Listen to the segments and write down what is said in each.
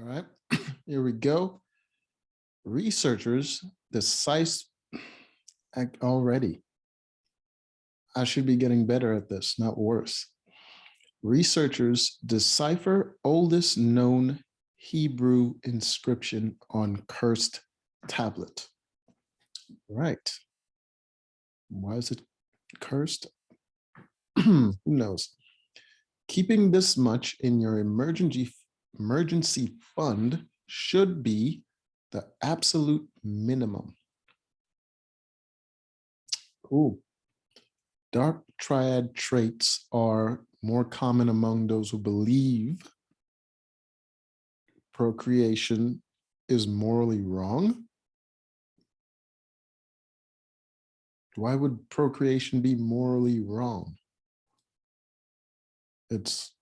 All right, here we go. Researchers decisive already. I should be getting better at this, not worse. Researchers decipher oldest known Hebrew inscription on cursed tablet. Right. Why is it cursed? Who knows? Keeping this much in your emergency fund should be the absolute minimum. Ooh. Dark triad traits are more common among those who believe procreation is morally wrong. Why would procreation be morally wrong? It's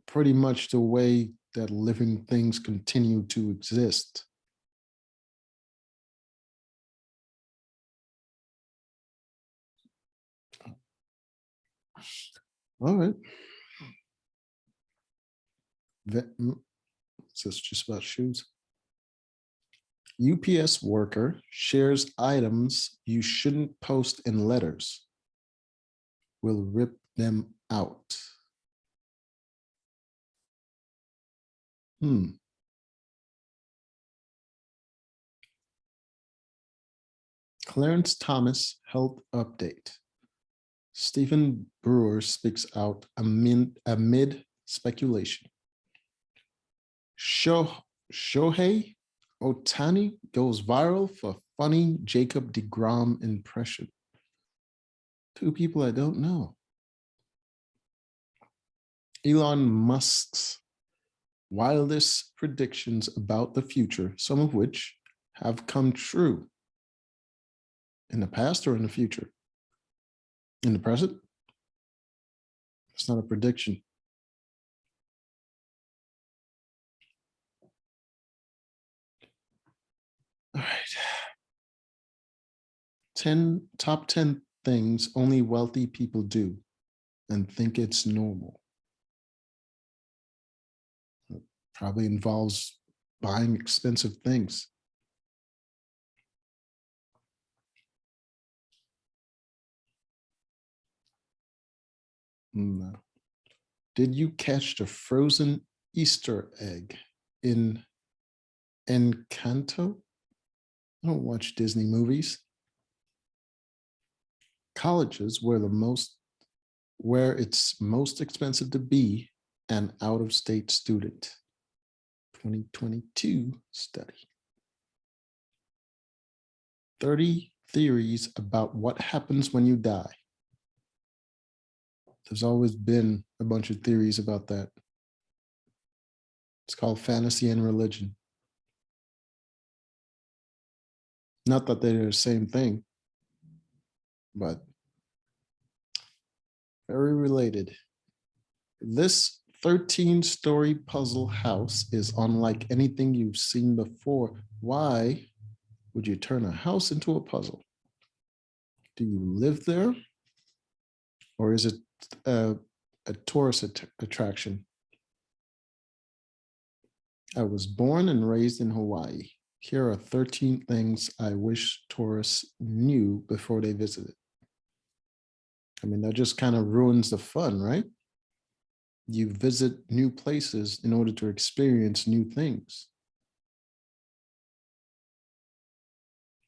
pretty much the way that living things continue to exist. All right. Is this just about shoes? UPS worker shares items you shouldn't post in letters. Will rip them out. Clarence Thomas health update. Stephen Brewer speaks out amid speculation. Shohei Otani goes viral for funny Jacob deGrom impression. Two people I don't know. Elon Musk's wildest predictions about the future, some of which have come true. In the past or in the future? In the present? It's not a prediction. All right. Top 10 things only wealthy people do and think it's normal. It probably involves buying expensive things. No. Did you catch the frozen Easter egg in Encanto? I don't watch Disney movies. Colleges where it's most expensive to be an out-of-state student. 2022 study. 30 theories about what happens when you die. There's always been a bunch of theories about that. It's called fantasy and religion. Not that they're the same thing, but very related. This 13-story puzzle house is unlike anything you've seen before. Why would you turn a house into a puzzle? Do you live there? Or is it a tourist attraction? I was born and raised in Hawaii. Here are 13 things I wish tourists knew before they visited. I mean, that just kind of ruins the fun, right? You visit new places in order to experience new things.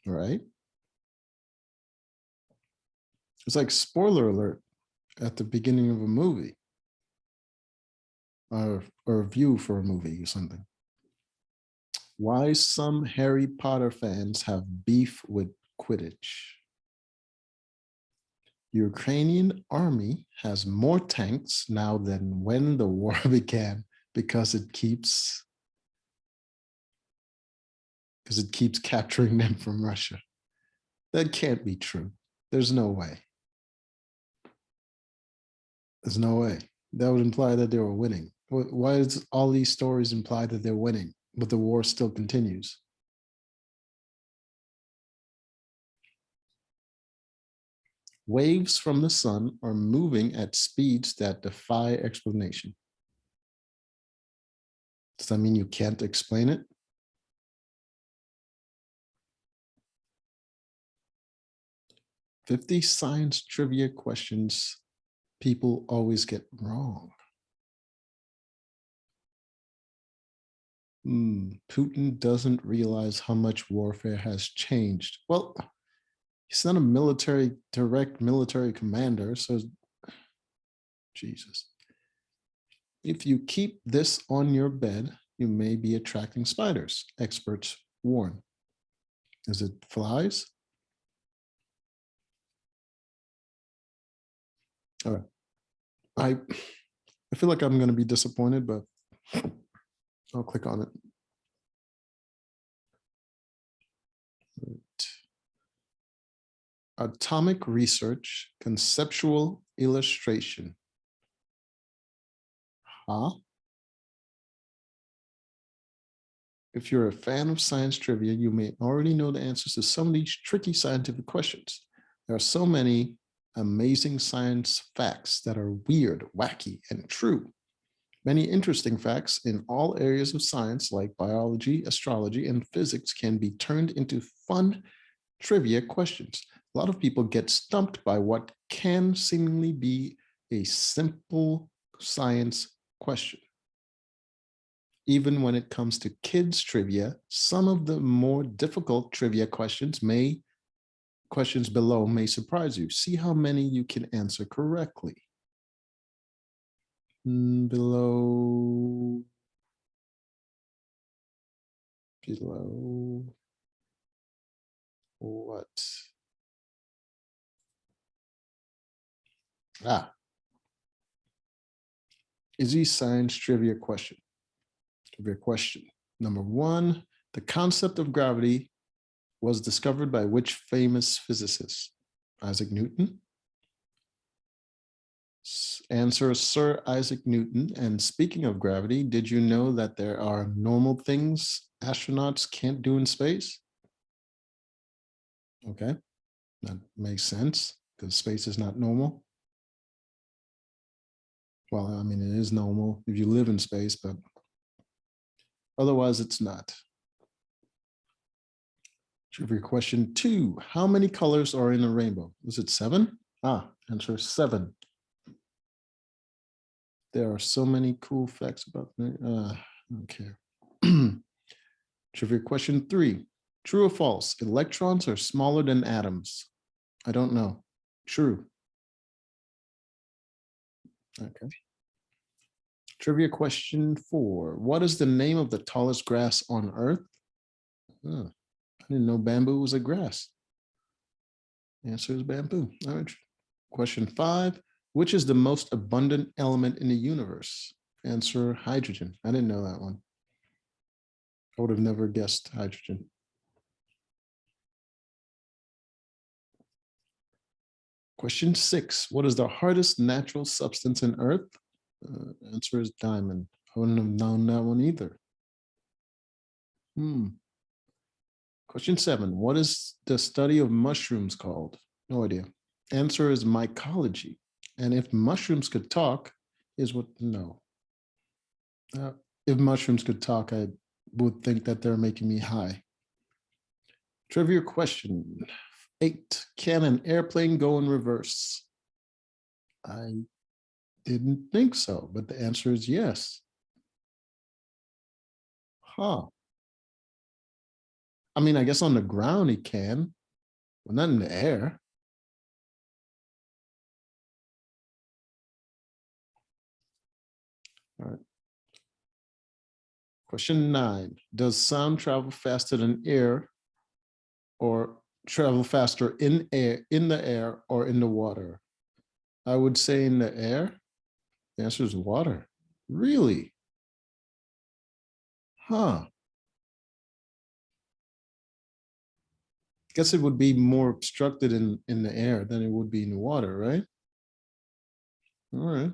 Right? It's like spoiler alert at the beginning of a movie or a view for a movie or something. Why some Harry Potter fans have beef with Quidditch. Ukrainian army has more tanks now than when the war began because it keeps capturing them from Russia. That can't be true. There's no way. There's no way. That would imply that they were winning. Why does all these stories imply that they're winning, but the war still continues? Waves from the sun are moving at speeds that defy explanation. Does that mean you can't explain it? "50 science trivia questions people always get wrong." Putin doesn't realize how much warfare has changed. Well, he's not a direct military commander, so Jesus. "If you keep this on your bed, you may be attracting spiders," experts warn. Is it flies? All right. I feel like I'm going to be disappointed, but I'll click on it. Right. Atomic research, conceptual illustration. Huh? If you're a fan of science trivia, you may already know the answers to some of these tricky scientific questions. There are so many amazing science facts that are weird, wacky, and true. Many interesting facts in all areas of science like biology, astrology, and physics can be turned into fun trivia questions. A lot of people get stumped by what can seemingly be a simple science question. Even when it comes to kids trivia, some of the more difficult trivia questions below may surprise you. See how many you can answer correctly. Below what? Easy science trivia question. Number 1, the concept of gravity was discovered by which famous physicist? Isaac Newton. Answer, Sir Isaac Newton. And speaking of gravity, did you know that there are normal things astronauts can't do in space? Okay, that makes sense because space is not normal. Well, I mean, it is normal if you live in space, but otherwise it's not. Trivia question 2, how many colors are in a rainbow? Is it 7? Answer 7. There are so many cool facts about me. I don't care. Trivia question 3, true or false? Electrons are smaller than atoms. I don't know. True. Okay. Trivia question 4, what is the name of the tallest grass on Earth? I didn't know bamboo was a grass. The answer is bamboo. All right. Question 5, which is the most abundant element in the universe? Answer, hydrogen. I didn't know that one. I would have never guessed hydrogen. Question 6, what is the hardest natural substance in Earth? Answer is diamond. I wouldn't have known that one either. Question 7, what is the study of mushrooms called? No idea. Answer is mycology. And if mushrooms could talk, no. If mushrooms could talk, I would think that they're making me high. Trivia question 8, can an airplane go in reverse? I didn't think so, but the answer is yes. I mean, I guess on the ground it can, but not in the air. All right. Question 9, does sound travel faster than air or travel faster in the air or in the water? I would say in the air. The answer is water. Really? Guess it would be more obstructed in the air than it would be in the water, right? All right.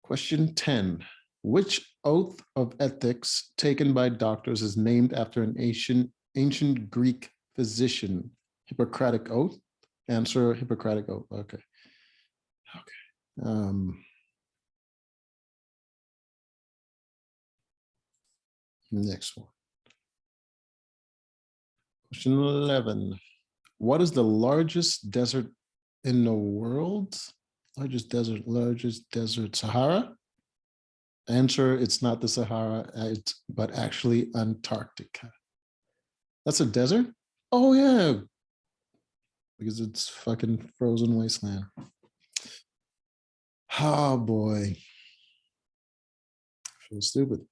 Question 10. Which oath of ethics taken by doctors is named after an ancient Greek physician? Hippocratic oath? Answer, Hippocratic oath. Okay. Next one. Question 11. What is the largest desert in the world? Largest desert, Sahara? Answer, it's not the Sahara, but actually Antarctica. That's a desert? Oh yeah, because it's fucking frozen wasteland. Oh boy. I feel stupid.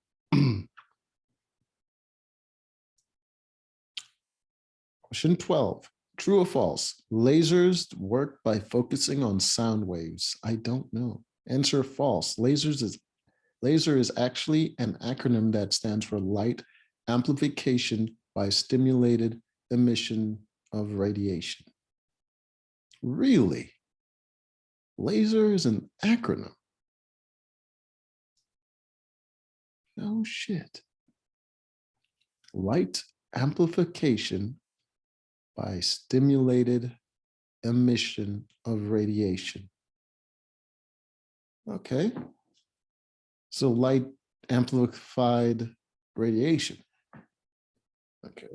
Question 12. True or false? Lasers work by focusing on sound waves. I don't know. Answer false. Laser is actually an acronym that stands for light amplification by stimulated emission of radiation. Really? Laser is an acronym. Oh shit. Light amplification by stimulated emission of radiation. Okay. So light amplified radiation. Okay.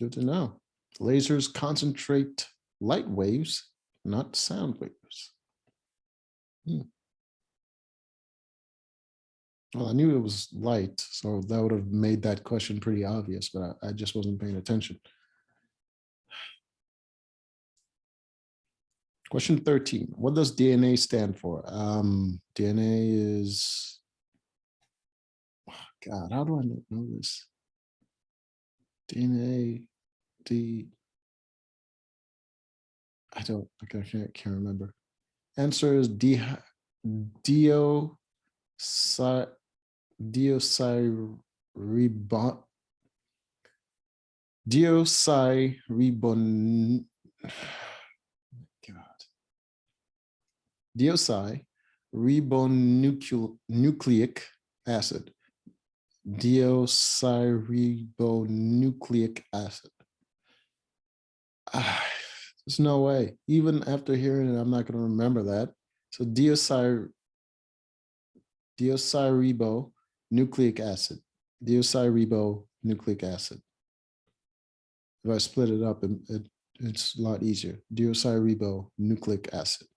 Good to know. Lasers concentrate light waves, not sound waves. Well, I knew it was light, so that would have made that question pretty obvious, but I just wasn't paying attention. Question 13. What does DNA stand for? DNA is, oh God, how do I know this? DNA, I can't remember. Answer is deoxyribonucleic acid. Deoxyribonucleic acid. There's no way. Even after hearing it, I'm not going to remember that. So deoxyribonucleic acid. Deoxyribonucleic acid. If I split it up, it's a lot easier. Deoxyribonucleic acid.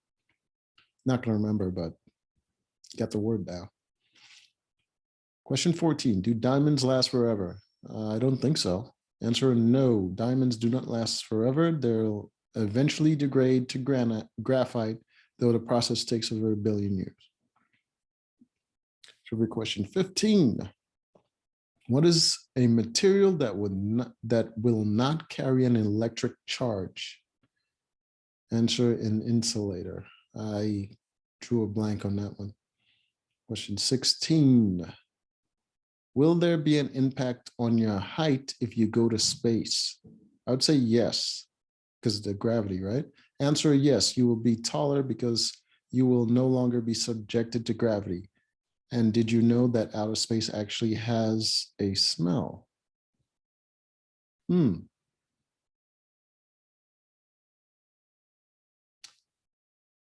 Not going to remember, but got the word down. Question 14. Do diamonds last forever? I don't think so. Answer no. Diamonds do not last forever. They'll eventually degrade to graphite, though the process takes over 1 billion years. Trivia question 15. What is a material that will not carry an electric charge? Answer, an insulator. I drew a blank on that one. Question 16. Will there be an impact on your height if you go to space? I would say yes, because of the gravity, right? Answer, yes, you will be taller because you will no longer be subjected to gravity. And did you know that outer space actually has a smell?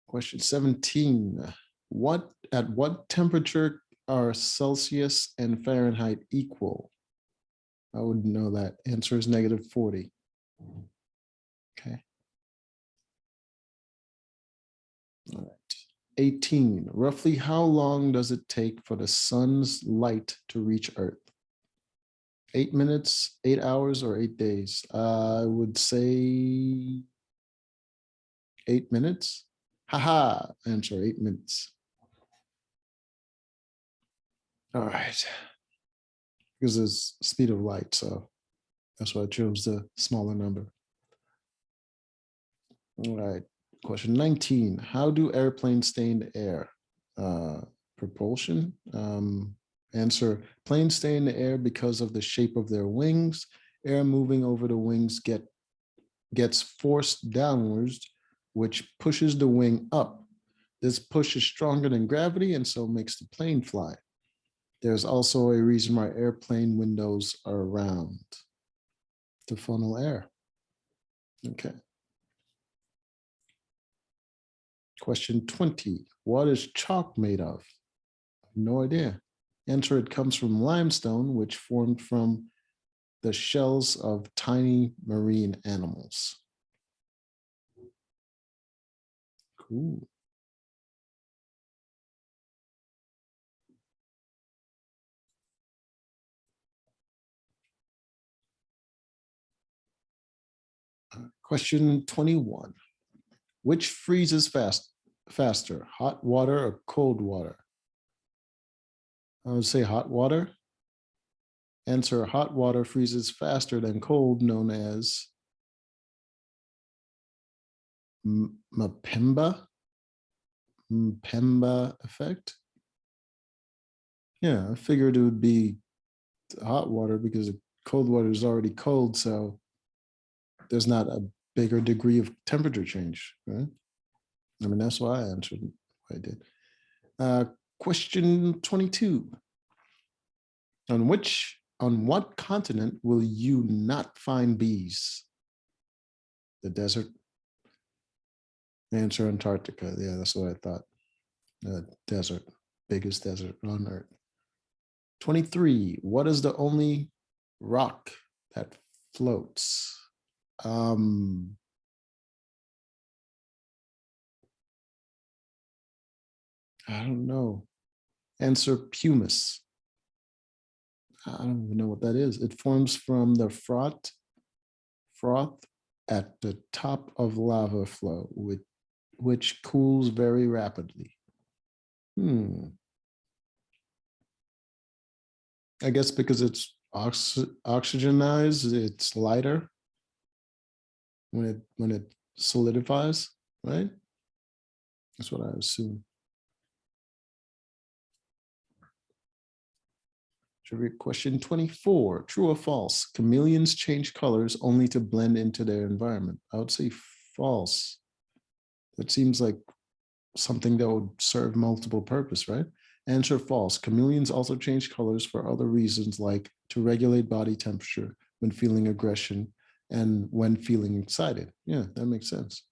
Question 17. At what temperature are Celsius and Fahrenheit equal? I would know that. Answer is -40. Okay. All right. 18. Roughly how long does it take for the sun's light to reach Earth? 8 minutes, 8 hours, or 8 days? I would say 8 minutes. Haha, answer 8 minutes. All right. Because it's speed of light, so that's why I chose the smaller number. All right. Question 19. How do airplanes stay in the air? Propulsion. Answer, planes stay in the air because of the shape of their wings. Air moving over the wings gets forced downwards, which pushes the wing up. This push is stronger than gravity and so makes the plane fly. There's also a reason why airplane windows are round, to funnel air. Okay. Question 20. What is chalk made of? No idea. Answer, it comes from limestone, which formed from the shells of tiny marine animals. Cool. Question 21. Which freezes faster, hot water or cold water? I would say hot water. Answer, hot water freezes faster than cold, known as Mpemba effect. Yeah, I figured it would be hot water because cold water is already cold, so there's not a bigger degree of temperature change, right? I mean, that's why I answered what I did. Question 22. On what continent will you not find bees? The desert. Answer, Antarctica. Yeah, that's what I thought. Desert, biggest desert on Earth. 23. What is the only rock that floats? I don't know. Answer, pumice. I don't even know what that is. It forms from the froth at the top of lava flow, which cools very rapidly. I guess because it's oxygenized, it's lighter when it solidifies, right? That's what I assume. Trivia question 24. True or false? Chameleons change colors only to blend into their environment. I would say false. That seems like something that would serve multiple purpose, right? Answer, false. Chameleons also change colors for other reasons, like to regulate body temperature when feeling aggression and when feeling excited. Yeah, that makes sense.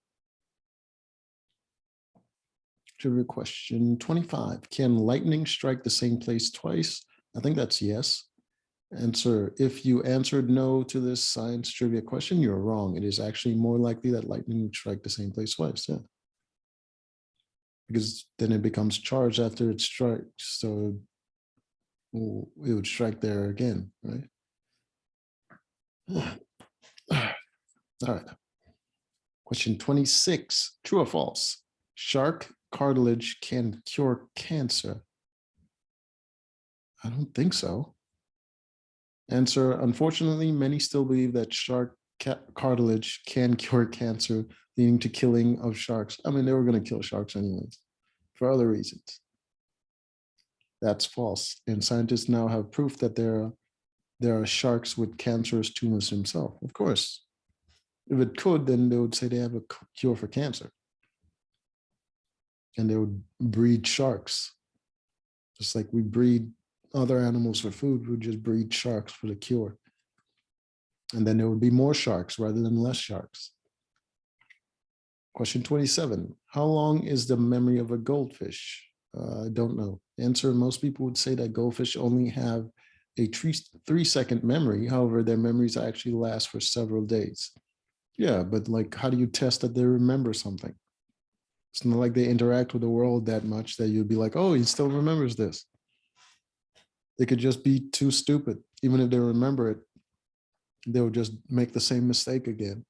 Trivia question 25. Can lightning strike the same place twice? I think that's yes. Answer, if you answered no to this science trivia question, you're wrong. It is actually more likely that lightning would strike the same place twice. Yeah. Because then it becomes charged after it strikes. So it would strike there again, right? All right. Question 26. True or false? Shark cartilage can cure cancer. I don't think so. Answer, unfortunately, many still believe that shark cartilage can cure cancer, leading to killing of sharks. I mean, they were going to kill sharks anyways, for other reasons. That's false. And scientists now have proof that there are sharks with cancerous tumors themselves. Of course, if it could, then they would say they have a cure for cancer. And they would breed sharks. Just like we breed other animals for food, we would just breed sharks for the cure. And then there would be more sharks rather than less sharks. Question 27. How long is the memory of a goldfish? I don't know. Answer, most people would say that goldfish only have a 3-second memory. However, their memories actually last for several days. Yeah, but like, how do you test that they remember something? It's not like they interact with the world that much that you'd be like, oh, he still remembers this. They could just be too stupid. Even if they remember it, they'll just make the same mistake again.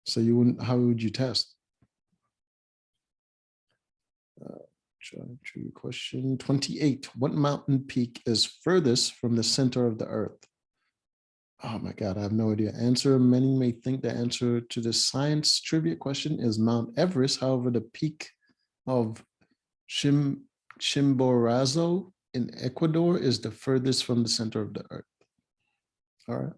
So you wouldn't, how would you test? Question 28. What mountain peak is furthest from the center of the earth? Oh my God, I have no idea. Answer, many may think the answer to the science trivia question is Mount Everest. However, the peak of Chimborazo in Ecuador is the furthest from the center of the earth. All right.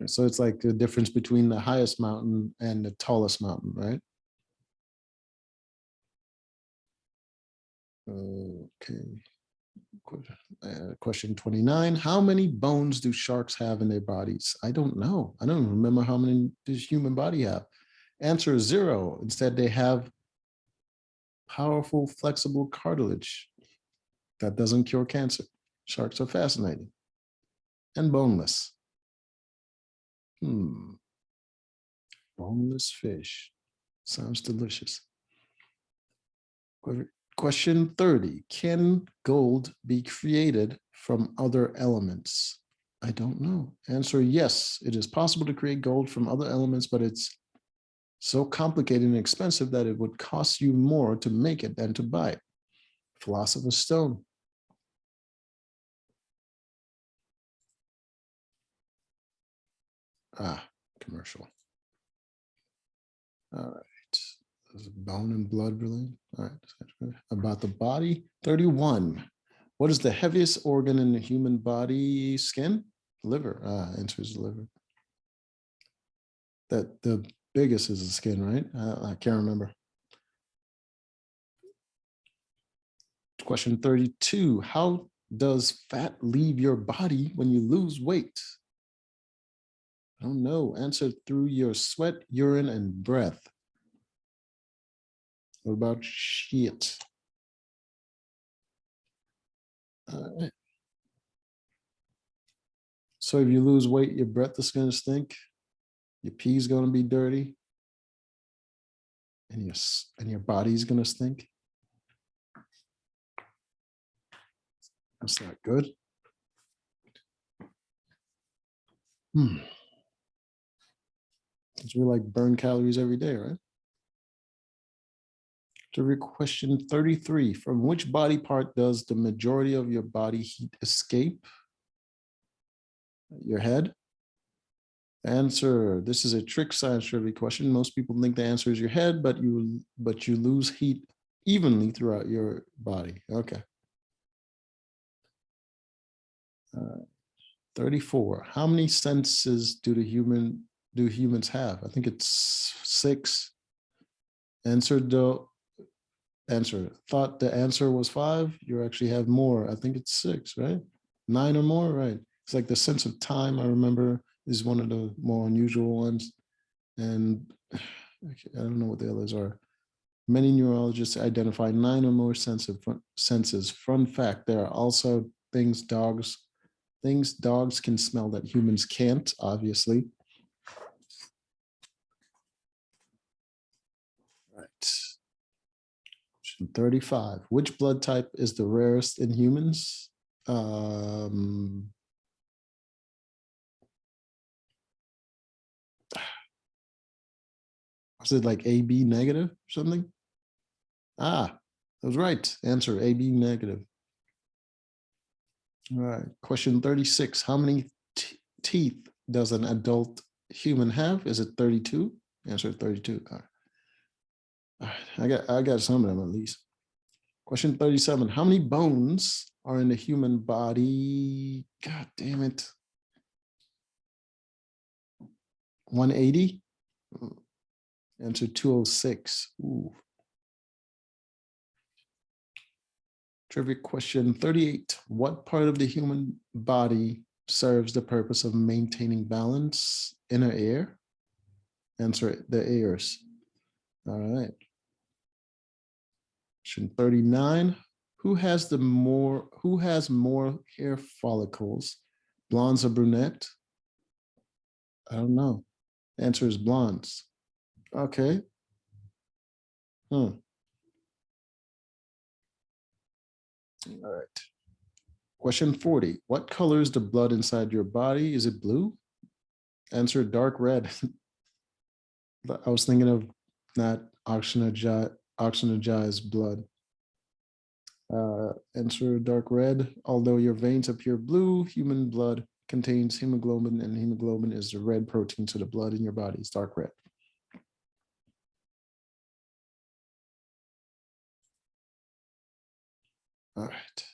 So it's like the difference between the highest mountain and the tallest mountain, right? Okay. Question 29. How many bones do sharks have in their bodies? I don't know. I don't remember how many does human body have. Answer, 0. Instead, they have Powerful, flexible cartilage that doesn't cure cancer. Sharks are fascinating. And boneless. Boneless fish. Sounds delicious. Question 30. Can gold be created from other elements? I don't know. Answer yes. It is possible to create gold from other elements, but it's so complicated and expensive that it would cost you more to make it than to buy it. Philosopher's Stone. Commercial. All right. There's bone and blood really. All right. About the body. 31. What is the heaviest organ in the human body? Skin? Liver. Answer is liver. That the biggest is the skin, right? I can't remember. Question 32. How does fat leave your body when you lose weight? I don't know. Answer through your sweat, urine, and breath. What about shit? All right. So if you lose weight, your breath is going to stink. Your pee is going to be dirty. And your body's going to stink. That's not good. Because we like burn calories every day, right? Trivia question 33. From which body part does the majority of your body heat escape? Your head? Answer. This is a trick science trivia question. Most people think the answer is your head, but you lose heat evenly throughout your body. Okay. 34. How many senses do humans have? I think it's 6. Thought the answer was 5. You actually have more. I think it's 6, right? 9 or more, right? It's like the sense of time, I remember, is one of the more unusual ones. And I don't know what the others are. Many neurologists identify 9 or more senses. Fun fact, there are also things dogs can smell that humans can't, obviously. Right. 35. Which blood type is the rarest in humans? Was it like AB negative or something? I was right. Answer AB negative. All right. Question 36. How many teeth does an adult human have? Is it 32? Answer 32. All right. I got some of them at least. Question 37. How many bones are in the human body? God damn it. 180? Answer 206. Ooh. Trivia question 38. What part of the human body serves the purpose of maintaining balance? Inner ear? Answer the ears. All right. Question 39. Who has more hair follicles? Blondes or brunette? I don't know. Answer is blondes. Okay. All right. Question 40. What color is the blood inside your body? Is it blue? Answer dark red. I was thinking of not oxygenized blood. Answer dark red. Although your veins appear blue, human blood contains hemoglobin, and hemoglobin is the red protein, so the blood in your body is dark red. All right.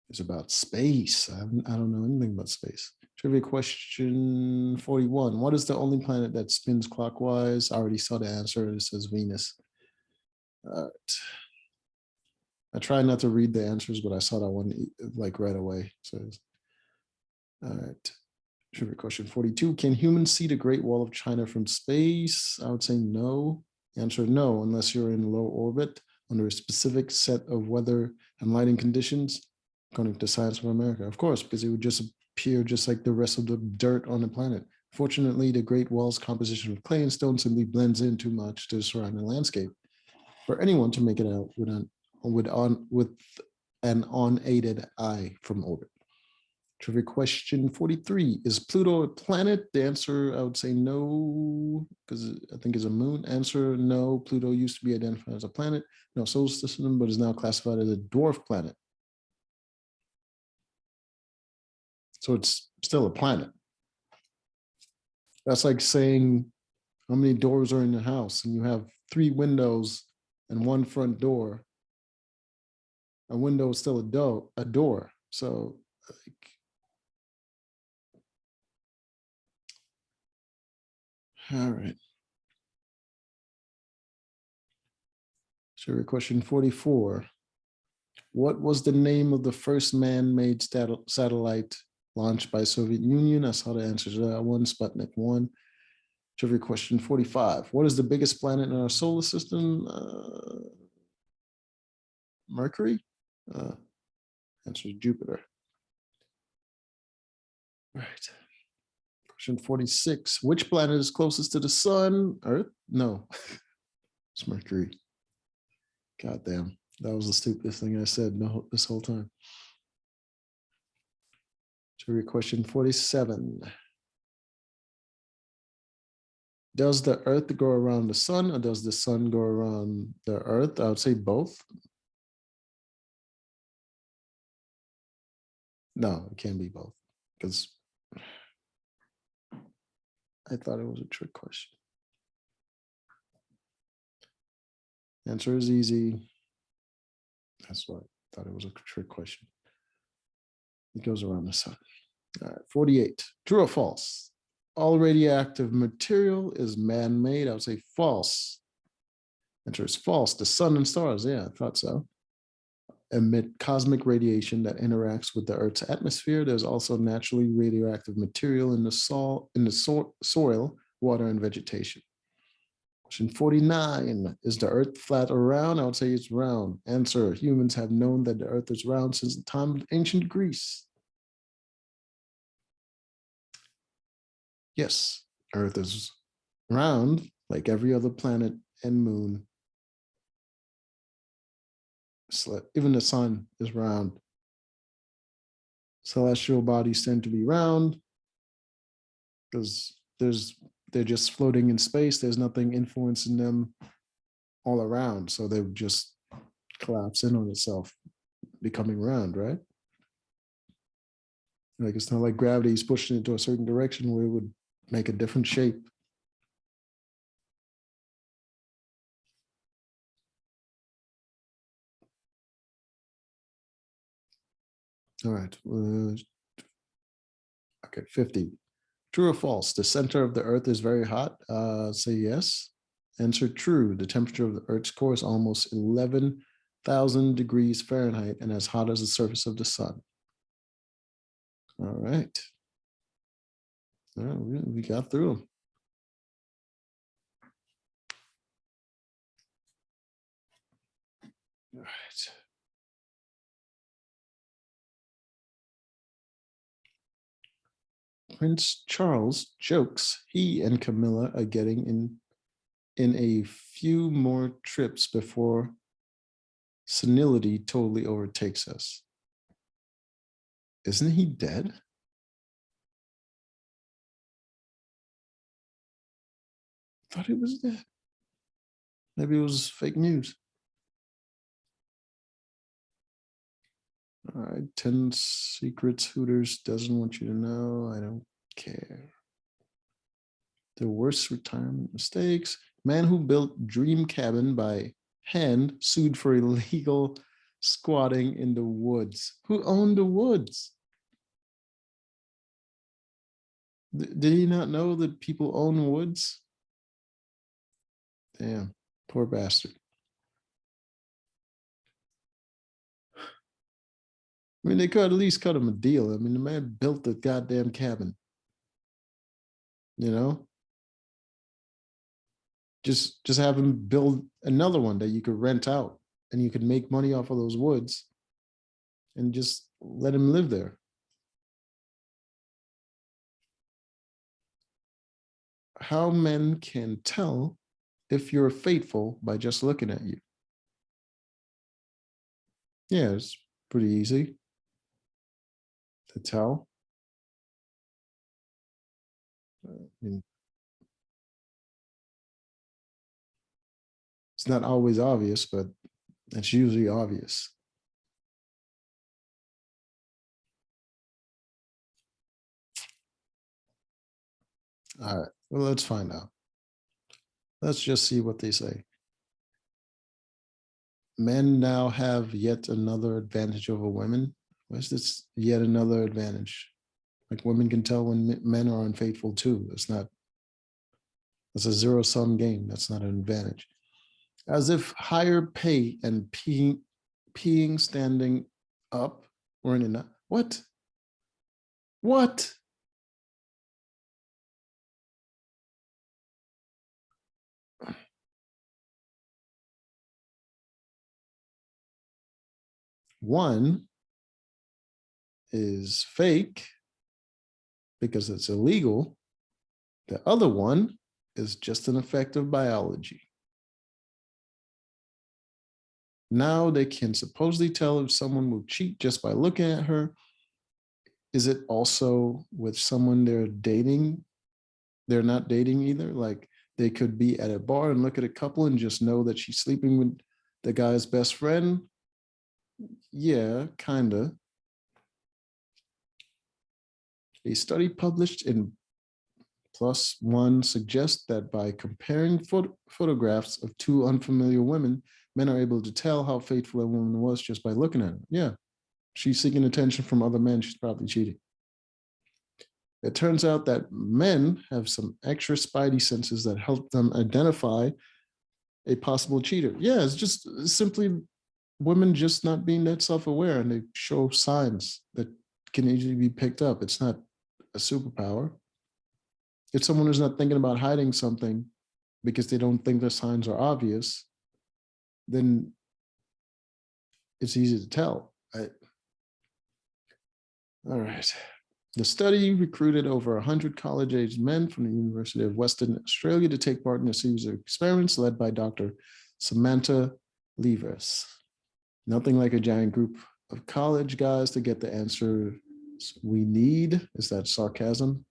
It's about space. I don't know anything about space. Trivia question 41. What is the only planet that spins clockwise? I already saw the answer. It says Venus. All right. I try not to read the answers, but I saw that one like right away. So, all right. Trivia question 42. Can humans see the Great Wall of China from space? I would say no. Answer no, unless you're in low orbit under a specific set of weather and lighting conditions, according to Science of America. Of course, because it would just appear just like the rest of the dirt on the planet. Fortunately, the Great Wall's composition of clay and stone simply blends in too much to the surrounding landscape for anyone to make it out with an unaided eye from orbit. Trivia question 43. Is Pluto a planet? The answer, I would say no, because I think it's a moon. Answer no. Pluto used to be identified as a planet in our solar system, but is now classified as a dwarf planet. So it's still a planet. That's like saying how many doors are in the house and you have 3 windows and 1 front door. A window is still a door. So like, all right. So question 44. What was the name of the first man-made satellite launched by Soviet Union? I saw the answer to that one, Sputnik 1. Trivia question 45. What is the biggest planet in our solar system? Mercury? Answer is Jupiter. All right. Question 46. Which planet is closest to the sun? Earth? No, it's Mercury. God damn. That was the stupidest thing I said this whole time. Trivia question 47. Does the Earth go around the sun or does the sun go around the Earth? I would say both. No, it can't be both because I thought it was a trick question. Answer is easy. That's why I thought it was a trick question. It goes around the sun. All right, 48. True or false? All radioactive material is man-made. I would say false. Answer is false. The sun and stars, yeah, I thought so, emit cosmic radiation that interacts with the Earth's atmosphere. There's also naturally radioactive material in the soil, water, and vegetation. Question 49. Is the Earth flat or round? I would say it's round. Answer. Humans have known that the Earth is round since the time of ancient Greece. Yes, Earth is round like every other planet and moon. Even the sun is round. Celestial bodies tend to be round because they're just floating in space. There's nothing influencing them all around. So they would just collapse in on itself, becoming round, right? Like it's not like gravity is pushing it to a certain direction where it would make a different shape. All right. Okay, 50. True or false? The center of the Earth is very hot. Say yes. Answer true. The temperature of the Earth's core is almost 11,000 degrees Fahrenheit and as hot as the surface of the sun. All right. We got through them. All right. Prince Charles jokes he and Camilla are getting in a few more trips before senility totally overtakes us. Isn't he dead? I thought he was dead. Maybe it was fake news. All right, 10 secrets Hooters doesn't want you to know. I don't care. The worst retirement mistakes. Man who built dream cabin by hand sued for illegal squatting in the woods. Who owned the woods? Did he not know that people own woods? Damn, poor bastard. I mean, they could at least cut him a deal. I mean, the man built the goddamn cabin. You know? Just have him build another one that you could rent out and you could make money off of those woods and just let him live there. How men can tell if you're faithful by just looking at you. Yeah, it's pretty easy to tell. It's not always obvious, but it's usually obvious. All right, well, let's find out. Let's just see what they say. Men now have yet another advantage over women. What's this yet another advantage? Like women can tell when men are unfaithful too. It's a zero-sum game. That's not an advantage. As if higher pay and peeing standing up weren't enough. What? What? One is fake because it's illegal. The other one is just an effect of biology. Now they can supposedly tell if someone will cheat just by looking at her. Is it also with someone they're dating? They're not dating either. Like they could be at a bar and look at a couple and just know that she's sleeping with the guy's best friend. Yeah, kinda. A study published in PLOS ONE suggests that by comparing photographs of two unfamiliar women, men are able to tell how faithful a woman was just by looking at her. Yeah, she's seeking attention from other men. She's probably cheating. It turns out that men have some extra spidey senses that help them identify a possible cheater. Yeah, it's just simply women just not being that self-aware, and they show signs that can easily be picked up. It's not a superpower. If someone is not thinking about hiding something because they don't think the signs are obvious, then it's easy to tell. Right? All right. The study recruited over 100 college-aged men from the University of Western Australia to take part in a series of experiments led by Dr. Samantha Leavers. Nothing like a giant group of college guys to get the answers we need. Is that sarcasm?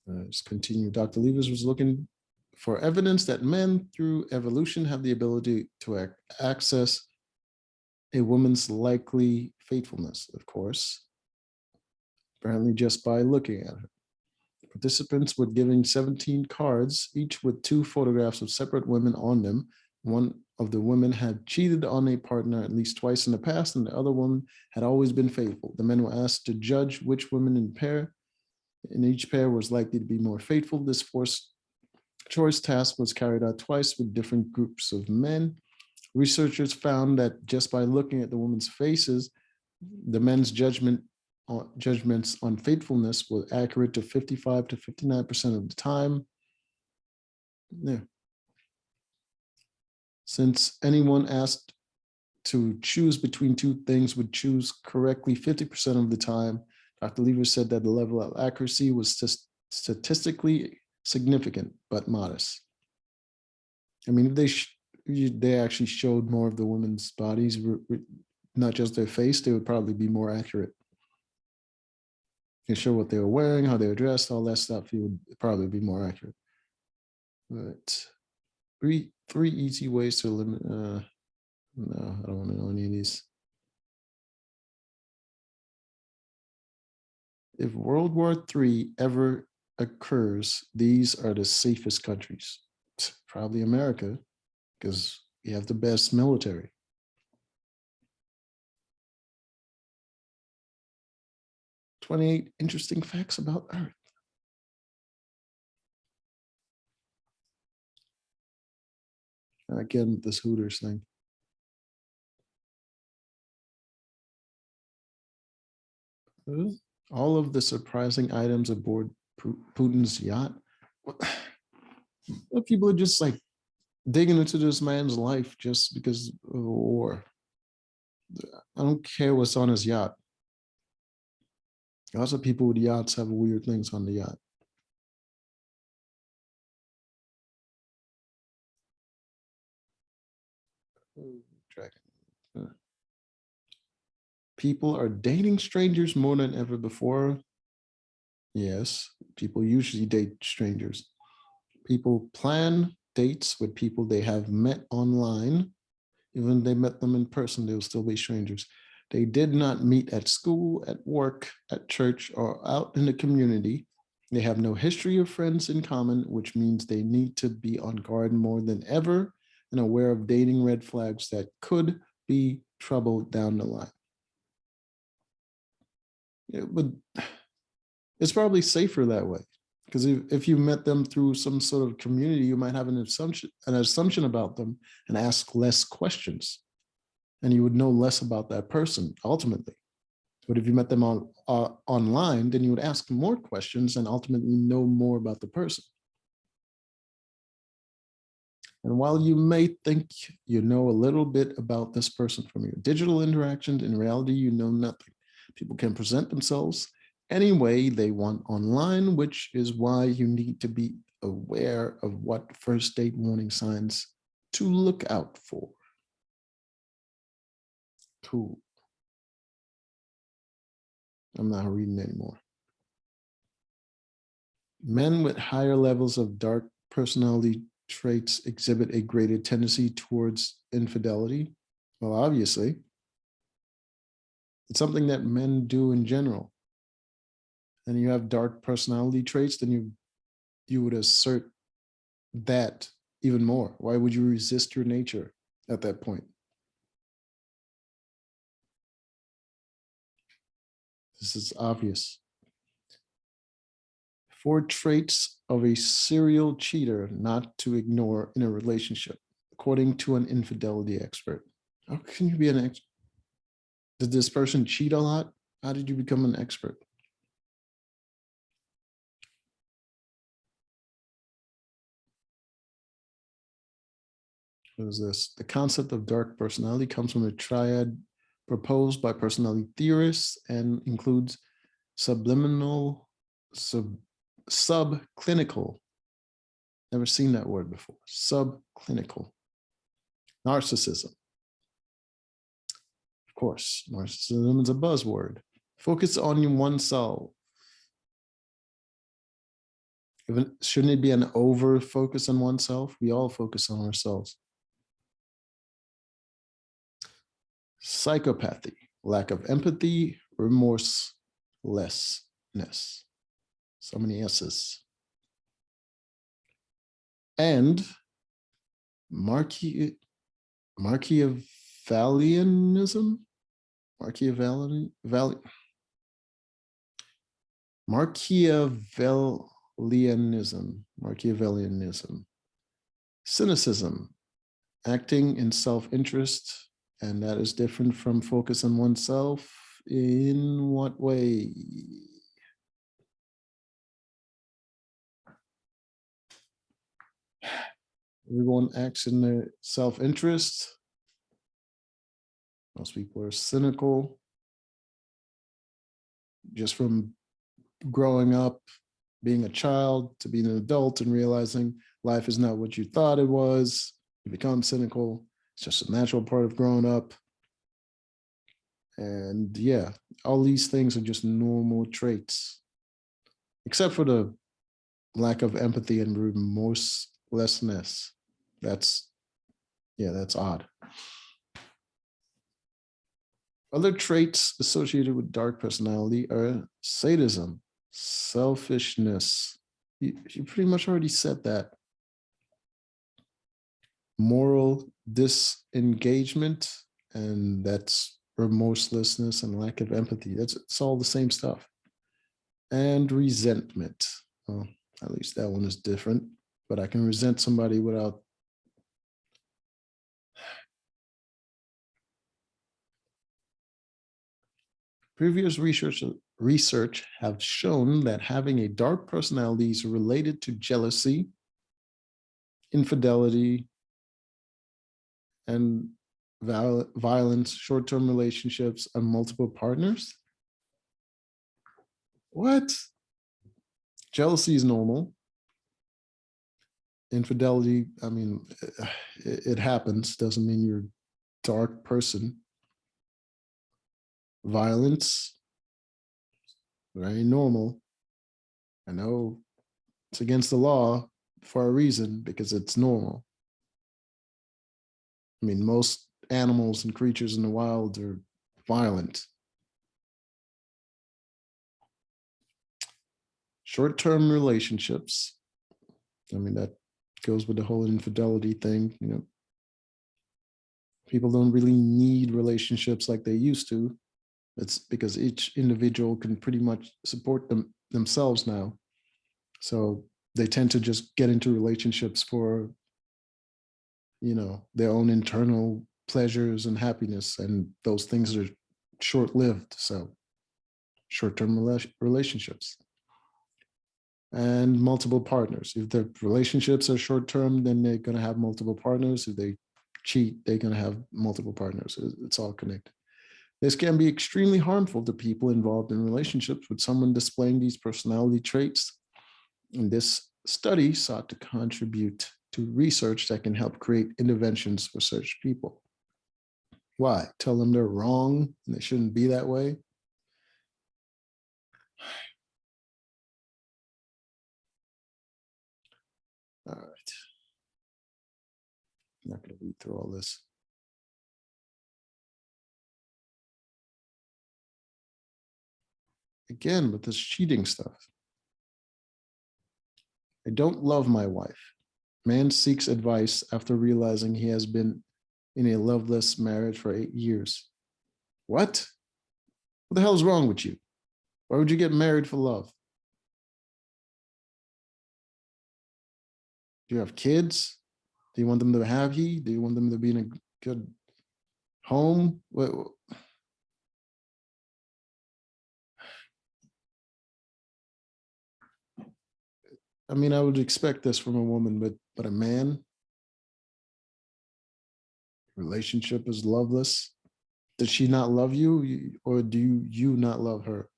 Let's continue. Dr. Leavers was looking for evidence that men, through evolution, have the ability to access a woman's likely faithfulness, of course, apparently just by looking at her. Participants were given 17 cards, each with 2 photographs of separate women on them. One of the women had cheated on a partner at least twice in the past, and the other woman had always been faithful. The men were asked to judge which women in each pair was likely to be more faithful. This forced choice task was carried out twice with different groups of men. Researchers found that just by looking at the women's faces, the men's judgments on faithfulness were accurate to 55 to 59% of the time. Yeah. Since anyone asked to choose between two things would choose correctly 50% of the time, Dr. Leavers said that the level of accuracy was statistically significant, but modest. I mean, if they actually showed more of the women's bodies, not just their face, they would probably be more accurate. They show what they were wearing, how they were dressed, all that stuff, you would probably be more accurate. But three easy ways to eliminate. No, I don't want to know any of these. If World War III ever occurs, these are the safest countries. Probably America, because we have the best military. "28 interesting facts about Earth." Again, this Hooters thing. All of the surprising items aboard Putin's yacht. People are just like digging into this man's life just because of a war. I don't care what's on his yacht. Lots of people with yachts have weird things on the yacht. People are dating strangers more than ever before. Yes, people usually date strangers. People plan dates with people they have met online. Even if they met them in person, they'll still be strangers. They did not meet at school, at work, at church, or out in the community. They have no history of friends in common, which means they need to be on guard more than ever and aware of dating red flags that could be trouble down the line. Yeah, but it's probably safer that way, because if you met them through some sort of community, you might have an assumption about them and ask less questions, and you would know less about that person ultimately. But if you met them online, then you would ask more questions and ultimately know more about the person. And while you may think you know a little bit about this person from your digital interactions, in reality, you know nothing. People can present themselves any way they want online, which is why you need to be aware of what first date warning signs to look out for. Cool. I'm not reading anymore. Men with higher levels of dark personality traits exhibit a greater tendency towards infidelity. Well, obviously, it's something that men do in general. And you have dark personality traits, then you would assert that even more. Why would you resist your nature at that point? This is obvious. 4 traits of a serial cheater not to ignore in a relationship, according to an infidelity expert. How can you be an expert? Did this person cheat a lot? How did you become an expert? What is this? The concept of dark personality comes from a triad proposed by personality theorists and includes subliminal, subclinical. Never seen that word before. Subclinical. Narcissism. Of course, narcissism is a buzzword. Focus on oneself. Shouldn't it be an over focus on oneself? We all focus on ourselves. Psychopathy, lack of empathy, remorselessness. So many S's. And Machiavellianism? Machiavellianism. Cynicism, acting in self-interest, and that is different from focus on oneself. In what way? Everyone acts in their self-interest. Most people are cynical just from growing up, being a child to being an adult and realizing life is not what you thought it was. You become cynical. It's just a natural part of growing up. And yeah, all these things are just normal traits, except for the lack of empathy and remorselessness. That's odd. Other traits associated with dark personality are sadism, selfishness. You pretty much already said that. Moral disengagement, and that's remorselessness and lack of empathy. It's all the same stuff. And resentment. Well, at least that one is different, but I can resent somebody without. Previous research have shown that having a dark personality is related to jealousy, infidelity, and violence, short-term relationships, and multiple partners. What? Jealousy is normal. Infidelity, I mean, it happens, doesn't mean you're a dark person. Violence, very normal. I know it's against the law for a reason, because it's normal. I mean, most animals and creatures in the wild are violent. Short-term relationships, I mean, that goes with the whole infidelity thing. You know, people don't really need relationships like they used to. It's because each individual can pretty much support themselves now. So they tend to just get into relationships for, you know, their own internal pleasures and happiness, and those things are short-lived. So short-term relationships. And multiple partners. If the relationships are short-term, then they're going to have multiple partners. If they cheat, they're going to have multiple partners. It's all connected. This can be extremely harmful to people involved in relationships with someone displaying these personality traits. And this study sought to contribute to research that can help create interventions for such people. Why? Tell them they're wrong and they shouldn't be that way? All right. I'm not going to read through all this. Again, with this cheating stuff. I don't love my wife. Man seeks advice after realizing he has been in a loveless marriage for 8 years. What? What the hell is wrong with you? Why would you get married for love? Do you have kids? Do you want them to have you? Do you want them to be in a good home? What? I mean, I would expect this from a woman, but a man, relationship is loveless. Does she not love you, or do you not love her?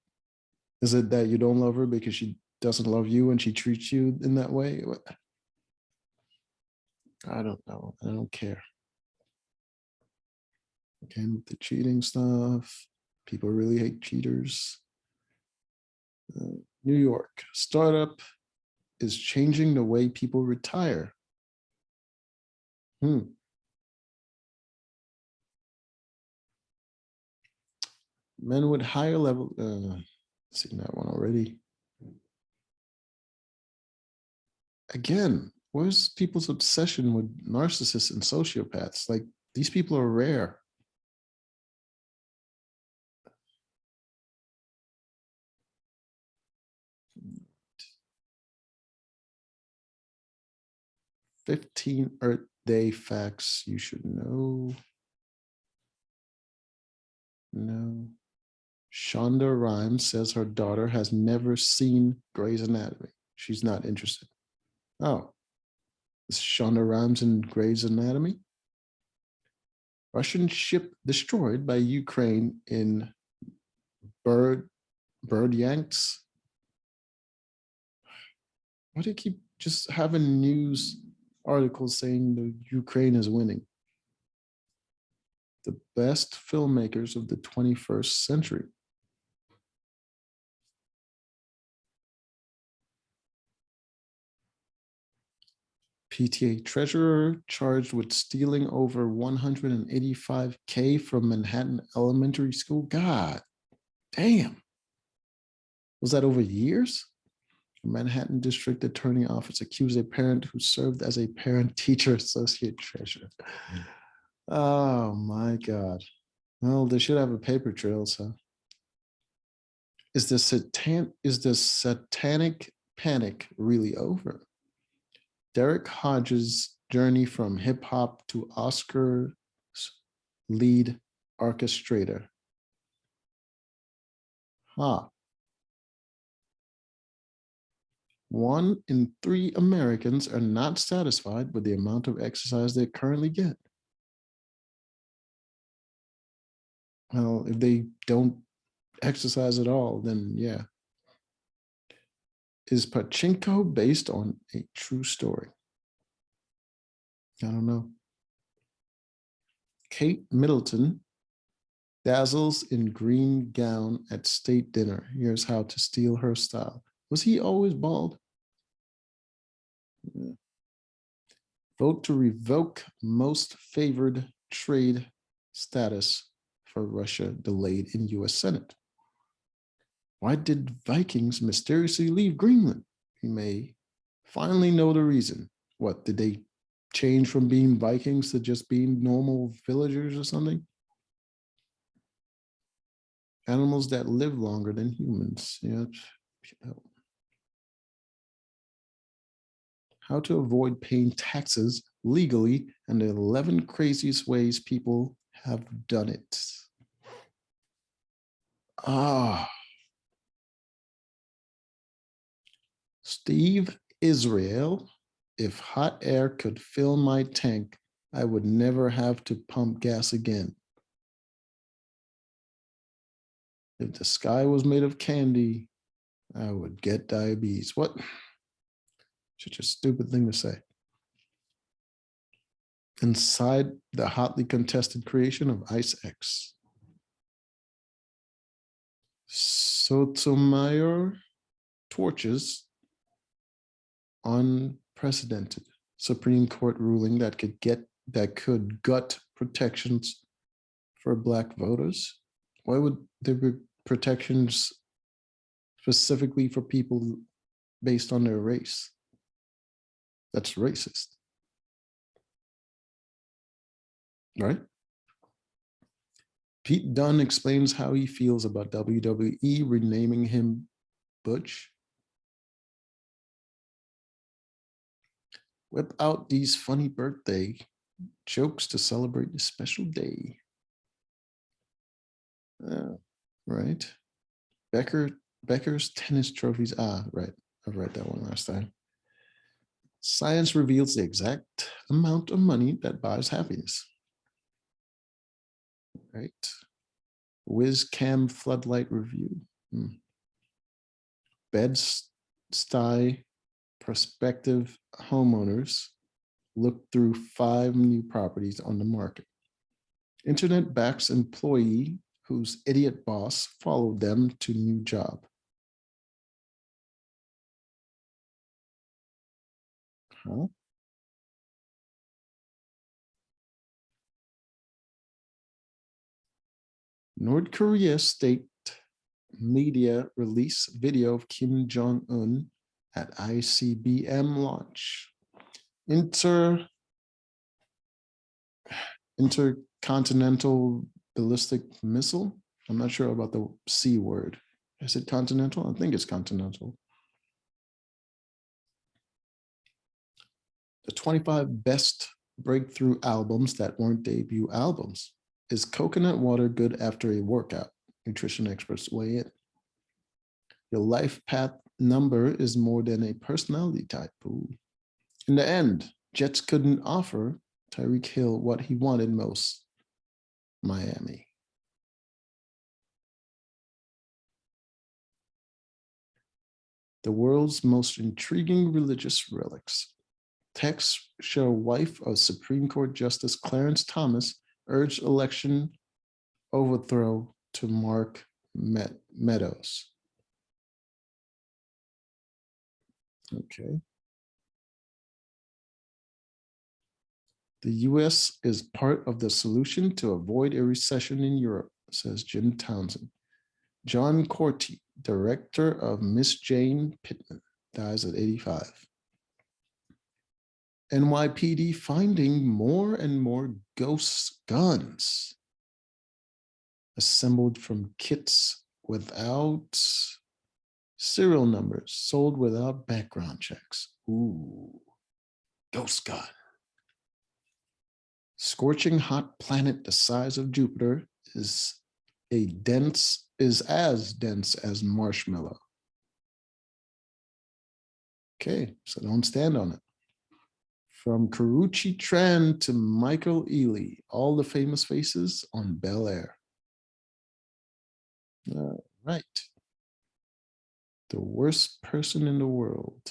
Is it that you don't love her because she doesn't love you and she treats you in that way? I don't know. I don't care. Again, with the cheating stuff, people really hate cheaters. New York, startup is changing the way people retire. Men with higher level, seen that one already. Again, where's people's obsession with narcissists and sociopaths? Like, these people are rare. "15 Earth Day facts you should know." No. Shonda Rhimes says her daughter has never seen Grey's Anatomy. She's not interested. Oh, is Shonda Rhimes in Grey's Anatomy? Russian ship destroyed by Ukraine in Yanks. Why do you keep just having news articles saying the Ukraine is winning? The best filmmakers of the 21st century. PTA treasurer charged with stealing over $185K from Manhattan Elementary School. God damn. Was that over years? Manhattan District Attorney Office accused a parent who served as a parent-teacher associate treasurer. Oh my God. Well, they should have a paper trail, so. Is the satanic panic really over? Derek Hodges' journey from hip hop to Oscar lead orchestrator. Huh. 1 in 3 Americans are not satisfied with the amount of exercise they currently get. Well, if they don't exercise at all, then yeah. Is Pachinko based on a true story? I don't know. Kate Middleton dazzles in green gown at state dinner. Here's how to steal her style. Was he always bald? Yeah. Vote to revoke most favored trade status for Russia delayed in US Senate. Why did Vikings mysteriously leave Greenland? We may finally know the reason. What, did they change from being Vikings to just being normal villagers or something? Animals that live longer than humans. Yeah. How to avoid paying taxes legally and the 11 craziest ways people have done it. Steve Israel, if hot air could fill my tank, I would never have to pump gas again. If the sky was made of candy, I would get diabetes. What? Such a stupid thing to say. Inside the hotly contested creation of Ice X. Sotomayor torches unprecedented Supreme Court ruling that could gut protections for Black voters. Why would there be protections specifically for people based on their race? That's racist, right? Pete Dunne explains how he feels about WWE renaming him Butch. Whip out these funny birthday jokes to celebrate this special day. Right. Becker's tennis trophies. Right. I've read that one last time. Science reveals the exact amount of money that buys happiness. Right. WizCam floodlight review. Bed-Stuy prospective homeowners look through 5 new properties on the market. Internet backs employee whose idiot boss followed them to new job. Huh? North Korea state media release video of Kim Jong-un at ICBM launch. Intercontinental ballistic missile. I'm not sure about the C word. Is it continental? I think it's continental. The 25 best breakthrough albums that weren't debut albums. Is coconut water good after a workout? Nutrition experts weigh in. Your life path number is more than a personality type. Ooh. In the end, Jets couldn't offer Tyreek Hill what he wanted most. Miami. The world's most intriguing religious relics. Texts show wife of Supreme Court Justice Clarence Thomas urged election overthrow to Mark Meadows. Okay. The US is part of the solution to avoid a recession in Europe, says Jim Townsend. John Corti, director of Miss Jane Pittman, dies at 85. NYPD finding more and more ghost guns assembled from kits without serial numbers, sold without background checks. Ooh, ghost gun. Scorching hot planet the size of Jupiter is as dense as marshmallow. Okay, so don't stand on it. From Karuchi Tran to Michael Ealy, all the famous faces on Bel Air. Right. The worst person in the world.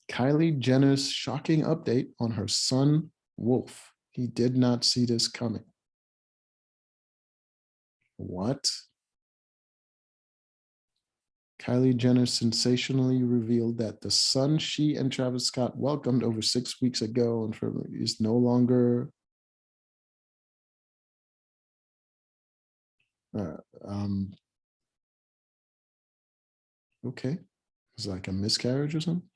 Kylie Jenner's shocking update on her son, Wolf. He did not see this coming. What? Kylie Jenner sensationally revealed that the son she and Travis Scott welcomed over 6 weeks ago and is no longer okay. It's like a miscarriage or something.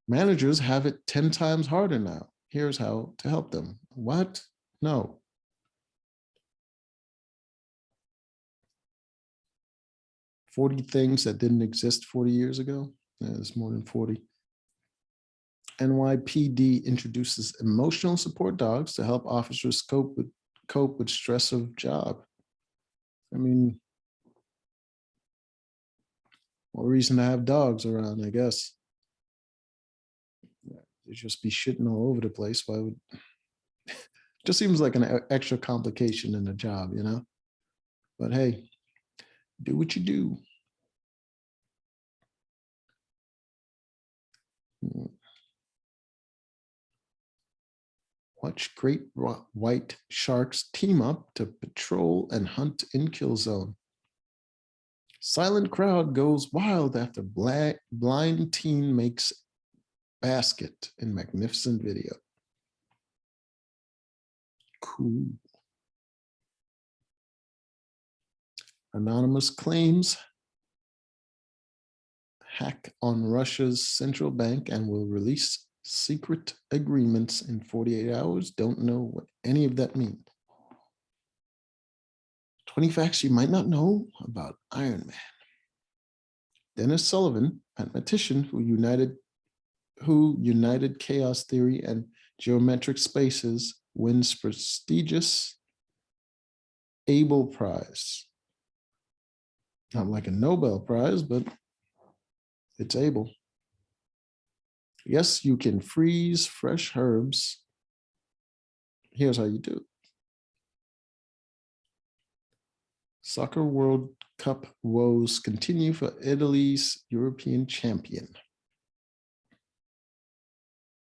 Managers have it 10 times harder now. Here's how to help them. What? No. "40 things that didn't exist 40 years ago." Yeah, it's more than 40. NYPD introduces emotional support dogs to help officers cope with stress of job. I mean, more reason to have dogs around, I guess. They just be shitting all over the place. Why would just seems like an extra complication in the job, you know? But hey, do what you do. Watch great white sharks team up to patrol and hunt in kill zone. Silent crowd goes wild after blind teen makes basket in magnificent video. Cool. Anonymous claims hack on Russia's central bank and will release secret agreements in 48 hours. Don't know what any of that means. 20 facts you might not know about Iron Man. Dennis Sullivan, mathematician who united chaos theory and geometric spaces, wins prestigious Abel Prize. Not like a Nobel Prize, but it's able. Yes, you can freeze fresh herbs. Here's how you do it. Soccer World Cup woes continue for Italy's European champion.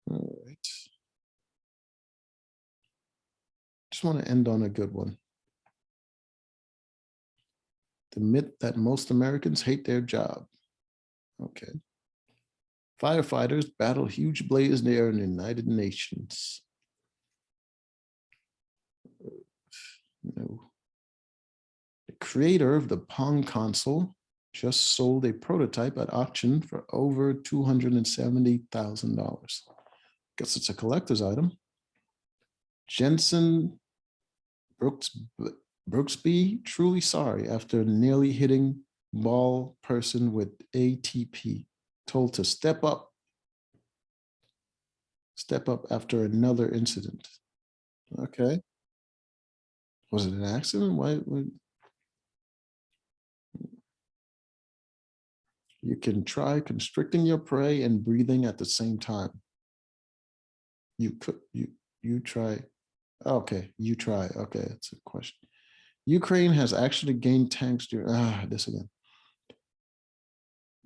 All right. Just want to end on a good one. The myth that most Americans hate their job. Okay. Firefighters battle huge blaze near in the United Nations. No. The creator of the Pong console just sold a prototype at auction for over $270,000. Guess it's a collector's item. Jensen Brooksby truly sorry after nearly hitting ball person with ATP. Told to step up after another incident. Okay. Was it an accident? Why would you can try constricting your prey and breathing at the same time. You try. Okay, you try. Okay, that's a question. Ukraine has actually gained tanks during this again.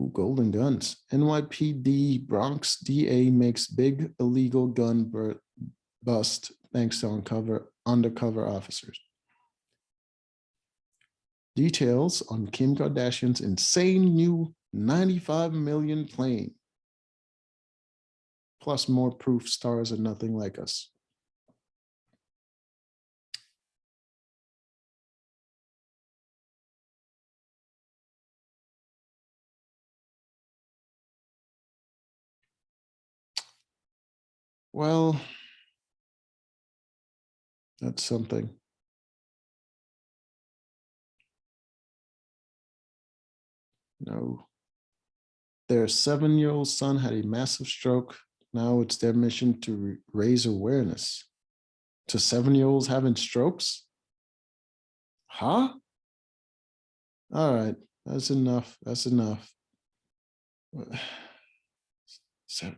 Ooh, golden guns. NYPD Bronx DA makes big illegal gun bust thanks to undercover officers. Details on Kim Kardashian's insane new 95 million plane. Plus more proof stars are nothing like us. Well, that's something. No. Their 7-year-old son had a massive stroke. Now it's their mission to raise awareness to 7-year-olds having strokes. Huh? All right, that's enough. That's enough. So